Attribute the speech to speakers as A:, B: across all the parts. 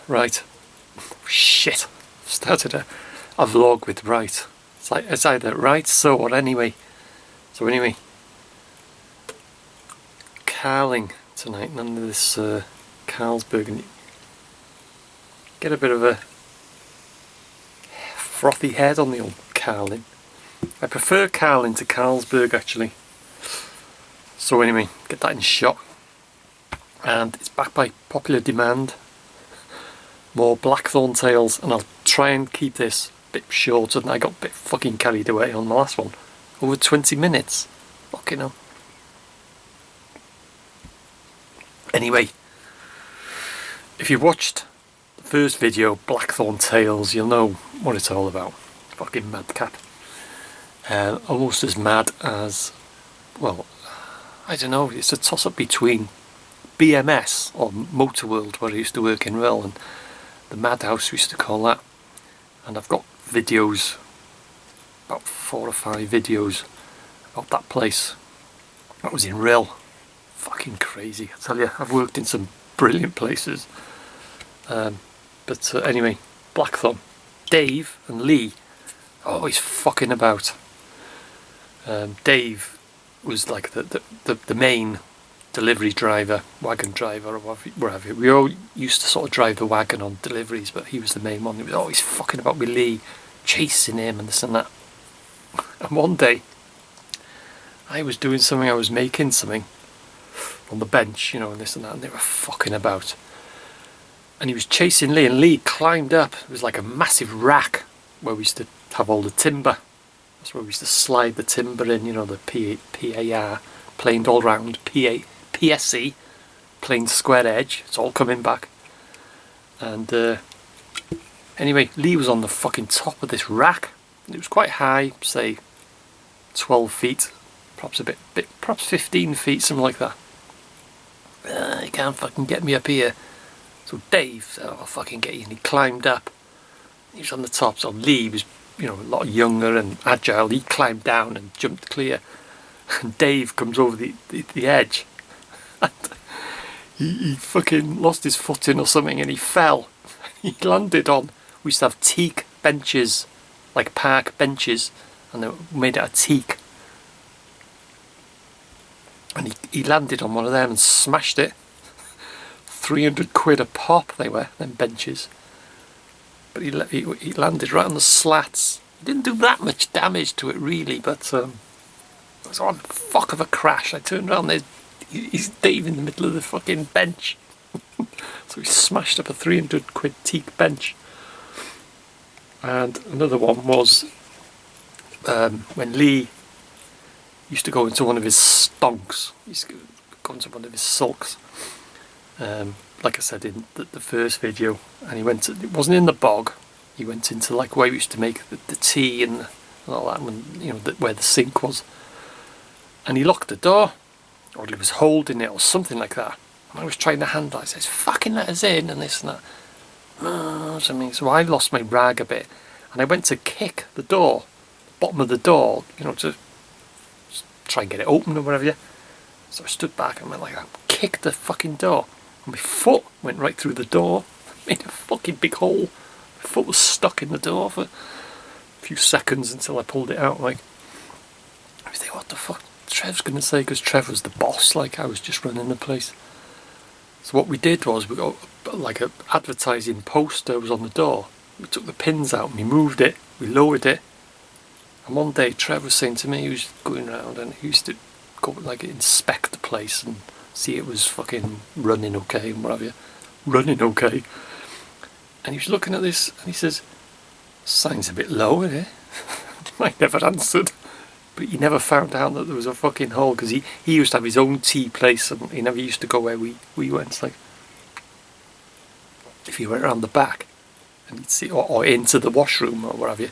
A: Right. Shit. Started a vlog with right. It's either right, so, or anyway. So anyway. Carling tonight. None of this Carlsberg. And get a bit of a frothy head on the old Carling. I prefer Carling to Carlsberg actually. So anyway, get that in shot. And it's back by popular demand. More Blackthorn tails, and I'll try and keep this a bit shorter than I got a bit fucking carried away on the last one. Over 20 minutes. Fucking hell. Anyway, if you watched the first video, Blackthorn Tales, you'll know what it's all about. Fucking madcap. Almost as mad as, well, I don't know, it's a toss-up between BMS, or Motorworld, where I used to work in Rill, and the Madhouse we used to call that. And I've got videos, about 4 or 5 videos about that place. That was in Rill. Fucking crazy, I tell you. I've worked in some brilliant places. But anyway, Blackthorn. Dave and Lee are always fucking about. Dave was like the main delivery driver, wagon driver, or whatever. We all used to sort of drive the wagon on deliveries, but he was the main one. He was always fucking about with Lee, chasing him and this and that. And one day, I was doing something, I was making something on the bench, you know, and this and that, and they were fucking about. And he was chasing Lee, and Lee climbed up. It was like a massive rack where we used to have all the timber. That's where we used to slide the timber in, you know, the PAR, planed all round, PSC, plain square edge. It's all coming back. And anyway, Lee was on the fucking top of this rack. It was quite high, say 12 feet, perhaps perhaps 15 feet, something like that. You can't fucking get me up here. So Dave said, I'll fucking get you. And he climbed up. He was on the top. So Lee was, you know, a lot younger and agile. He climbed down and jumped clear. And Dave comes over the edge. And he fucking lost his footing or something and he fell. He landed on, we used to have teak benches, like park benches, and they were made out of teak. And he landed on one of them and smashed it. 300 quid a pop they were, them benches. But he landed right on the slats. He didn't do that much damage to it really, but it was one fuck of a crash. I turned around, he's Dave in the middle of the fucking bench. So he smashed up a 300 quid teak bench. And another one was when Lee used to go into one of his stonks. He used to go into one of his sulks. Like I said in the first video, and he went to, it wasn't in the bog, he went into like where we used to make the tea and all that, when, you know, where the sink was, and he locked the door, or he was holding it or something like that, and I was trying to handle it. I says, fucking let us in and this and that. So I lost my rag a bit, and I went to kick the door, bottom of the door, you know, to try and get it open or whatever. So I stood back and went like, I kicked the fucking door. And my foot went right through the door, made a fucking big hole. My foot was stuck in the door for a few seconds until I pulled it out. Like, I was thinking, what the fuck Trev's going to say? Because Trev was the boss, like I was just running the place. So what we did was, we got like a advertising poster was on the door. We took the pins out and we moved it, we lowered it. And one day Trev was saying to me, he was going around and he used to go like inspect the place and see it was fucking running okay and whatever. Running okay. And he was looking at this and he says, sign's a bit low, isn't it? I never answered. But he never found out that there was a fucking hole, because he used to have his own tea place and he never used to go where we went. Like, if you went around the back and you'd see, or into the washroom or whatever, you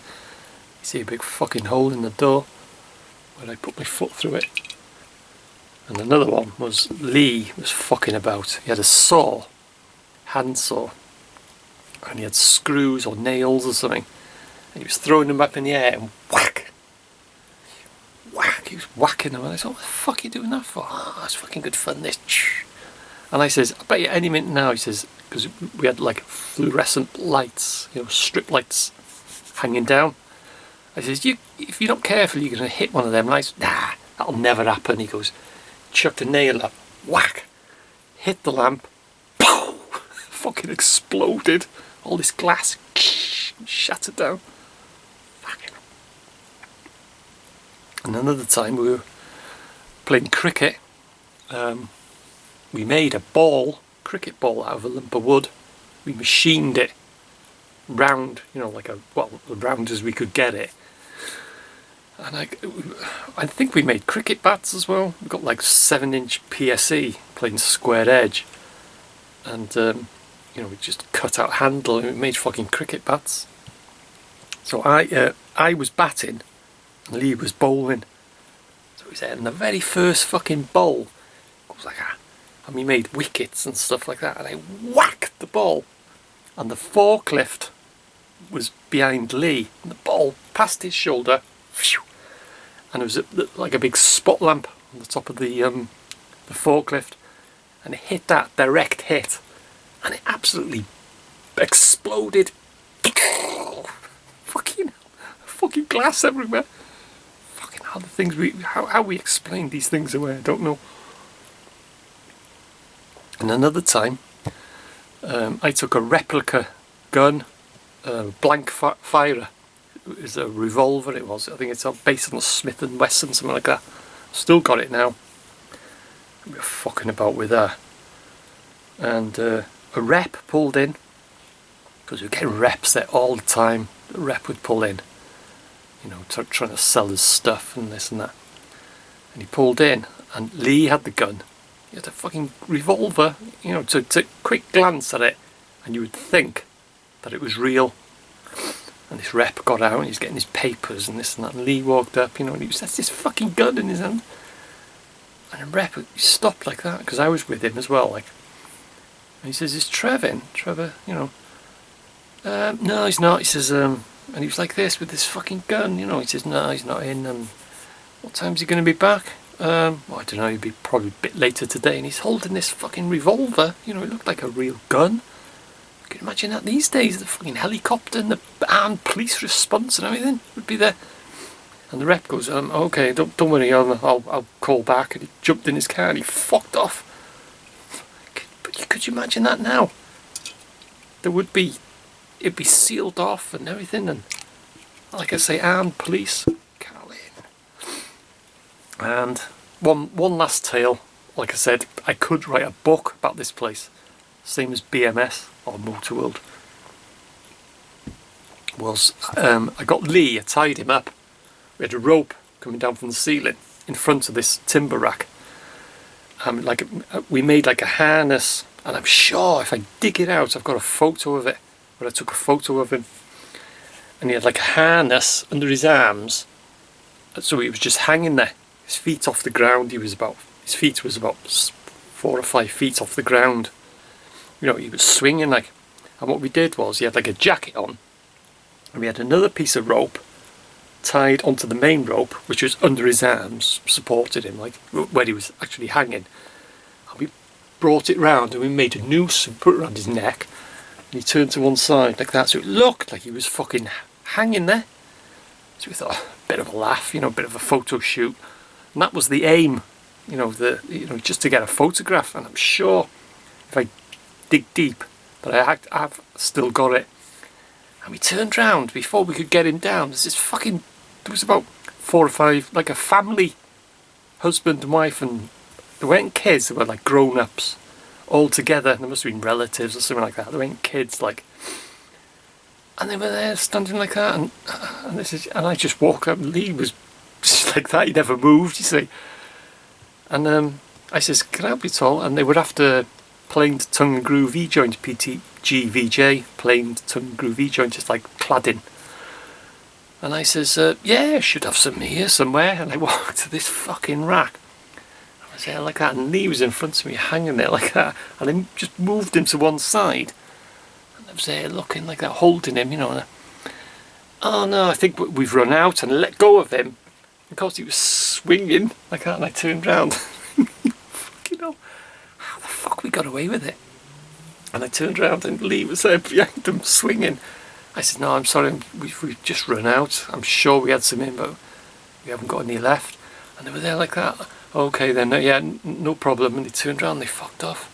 A: see a big fucking hole in the door where I put my foot through it. And another one was Lee was fucking about. He had a saw, hand saw, and he had screws or nails or something, and he was throwing them up in the air and whack, whack. He was whacking them, and I thought, what the fuck are you doing that for? Oh, that's fucking good fun, this. And I says, I bet you any minute now, he says, because we had like fluorescent lights, you know, strip lights hanging down. I says, if you're not careful, you're going to hit one of them lights. Nah, that'll never happen. He goes, chucked a nail up, whack, hit the lamp, pow, fucking exploded. All this glass shattered down. Fucking. And another time we were playing cricket. We made a cricket ball out of a lump of wood. We machined it round, you know, like round as we could get it. And I think we made cricket bats as well. We got like 7-inch PSE playing square edge. And, you know, we just cut out handle and we made fucking cricket bats. So I was batting and Lee was bowling. So he was in the very first fucking bowl. It was like and we made wickets and stuff like that. And I whacked the ball. And the forklift was behind Lee. And the ball passed his shoulder. Phew, and it was like a big spot lamp on the top of the forklift. And it hit that direct hit. And it absolutely exploded. Fucking glass everywhere. Fucking hell, the things how we explain these things away, I don't know. And another time, I took a replica gun, blank firer. It was a revolver. It was. I think it's based on a Smith and Wesson, something like that. Still got it now. We were fucking about with that. And a rep pulled in, because we were getting reps there all the time. The rep would pull in, you know, trying to sell his stuff and this and that. And he pulled in, and Lee had the gun. He had a fucking revolver, you know, to quick glance at it, and you would think that it was real. And this rep got out, and he's getting his papers and this and that. And Lee walked up, you know, and that's this fucking gun in his hand. And the rep stopped like that, because I was with him as well, like. And he says, "Is Trev in? Trevor, you know." No, he's not. He says, and he was like this with this fucking gun, you know. He says, "No, he's not in. What time's he going to be back?" Well, I don't know. He'd be probably a bit later today. And he's holding this fucking revolver. You know, it looked like a real gun. Can you imagine that these days? The fucking helicopter and the armed police response and everything would be there. And the rep goes, "Okay, don't worry. I'll call back." And he jumped in his car and he fucked off. But could you imagine that now? It'd be sealed off and everything, and like I say, armed police. And one last tale. Like I said, I could write a book about this place, same as BMS or Motorworld. I got Lee, I tied him up. We had a rope coming down from the ceiling in front of this timber rack. We made like a harness, and I'm sure if I dig it out, I've got a photo of it, where I took a photo of him, and he had like a harness under his arms, so he was just hanging there, his feet off the ground. His feet was about 4 or 5 feet off the ground. You know, he was swinging like, and what we did was he had like a jacket on, and we had another piece of rope tied onto the main rope, which was under his arms, supported him, like where he was actually hanging. And we brought it round and we made a noose and put it around his neck, and he turned to one side like that, so it looked like he was fucking hanging there. So we thought, a bit of a laugh, you know, a bit of a photo shoot, and that was the aim, you know, just to get a photograph. And I'm sure if I dig deep that I've still got it. And we turned round before we could get him down. There was about 4 or 5, like a family, husband and wife, and they weren't kids, they were like grown-ups all together. There must have been relatives or something like that. They weren't kids, like, and they were there standing like that, and I just walked up, and Lee was just like that. He never moved, you see. And I says, "Can I help you at all?" And they were after planed tongue and groove V-joint, PTGVJ, planed tongue and groove V-joint, just like cladding. And I says, "Yeah, I should have some here somewhere." And I walked to this fucking rack. I was there like that, and Lee was in front of me, hanging there like that. And I just moved him to one side. And I was there looking like that, holding him, you know. And oh no, I think we've run out, and let go of him. Because he was swinging like that, and I turned round. Fucking hell. How the fuck fuck, we got away with it. And I turned around and Lee was there behind them swinging. I said, no, I'm sorry, we've just run out. I'm sure we had some in, but we haven't got any left. And they were there like that. Okay then, yeah, no problem. And they turned around and they fucked off.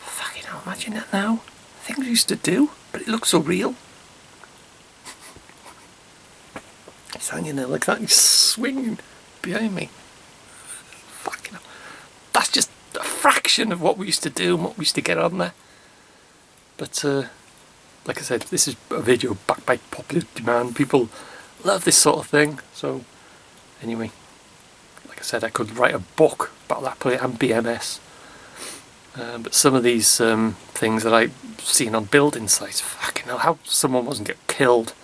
A: Fucking hell, imagine that now. Things we used to do, but it looks so real. He's hanging there like that, and he's swinging behind me. Fucking hell. That's just a fraction of what we used to do and what we used to get on there. But like I said, this is a video backed by popular demand. People love this sort of thing. So anyway, like I said, I could write a book about that play and BMS. But some of these things that I've seen on building sites, fucking hell, how someone wasn't get killed.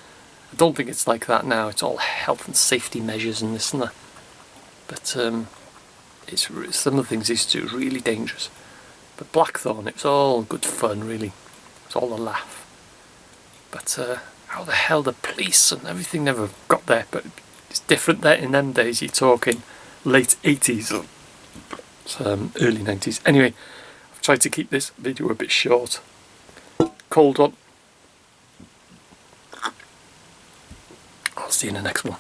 A: I don't think it's like that now. It's all health and safety measures and this and that. But it's some of the things they used to do was really dangerous. But Blackthorn, it was all good fun, really. It was all a laugh. But how the hell the police and everything never got there? But it's different there in them days. You're talking late 80s, early 90s. Anyway, I've tried to keep this video a bit short. Cold one. I'll see you in the next one.